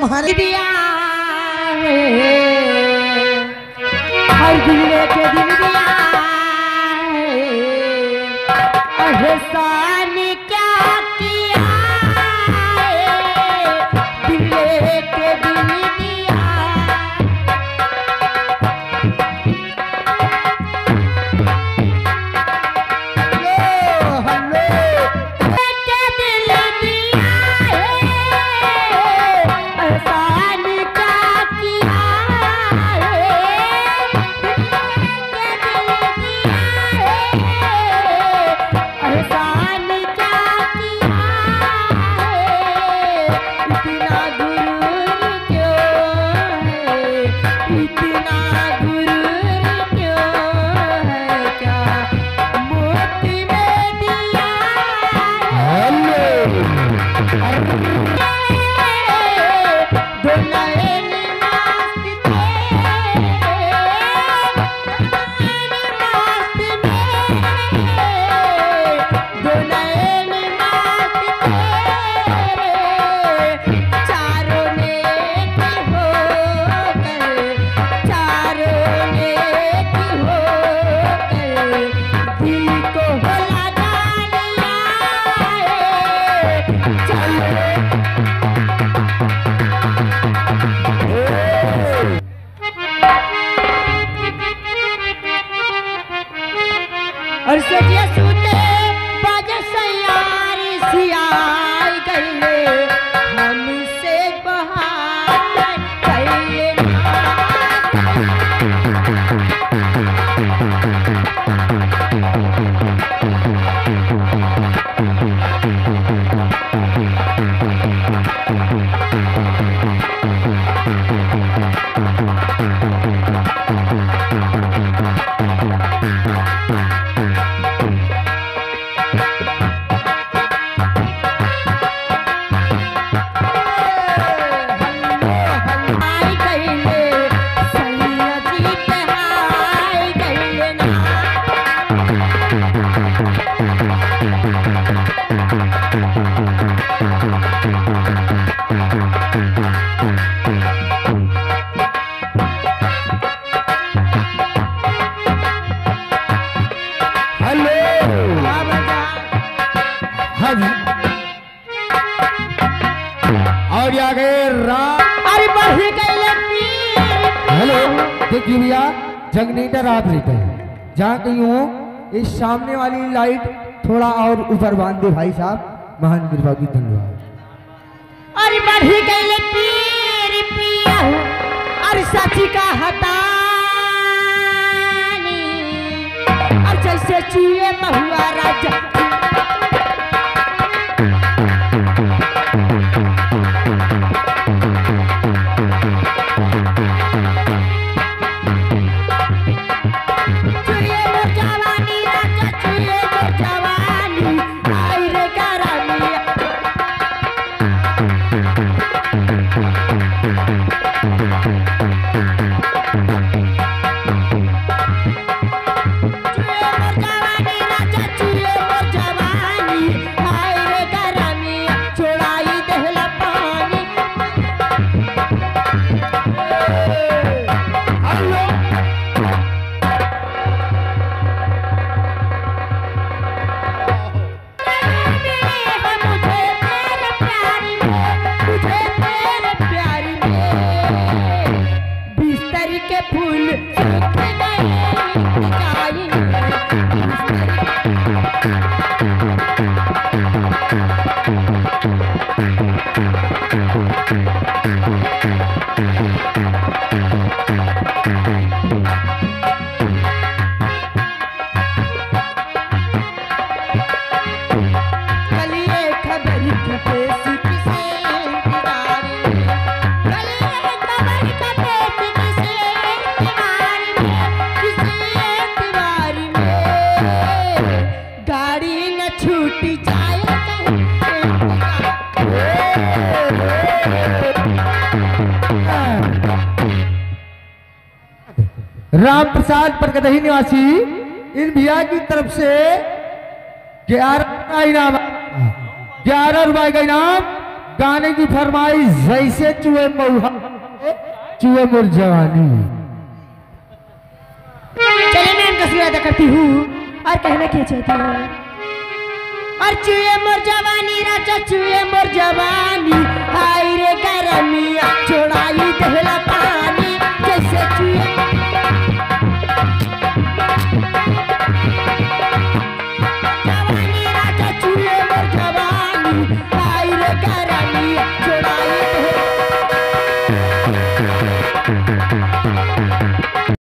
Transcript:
महान दिया हर दिल के दिल दिया एहसान क्या किया दिल के दिल दिया और सजिया सूते बाजे सयारी सियाई गईले हमसे बहार गईले और आ गए अरे बढ़ गए हेलो देखिए भैया जंग नहीं था रात रहता है जहाँ कहीं हो इस सामने वाली लाइट थोड़ा और ऊपर बांध दे भाई साहब महान कृपा की धन्यवाद। अरे बढ़ गए पीर पिया अरे सची का हतानी और जैसे चूहे महुआ राजा राम प्रसाद परगदही निवासी इन भैया की तरफ से 11 रुपए का इनाम गाने की फरमाइश जैसे चूहे मऊहा चूहे मुर जवानी। चलिए मैं इनका शुरू अदा करती हूँ और कहना क्या चाहती हूँ। और चूहे मोर जवानी राजा चूहे मोर जवानी, हाय रे गरमिया छोड़ाई देहला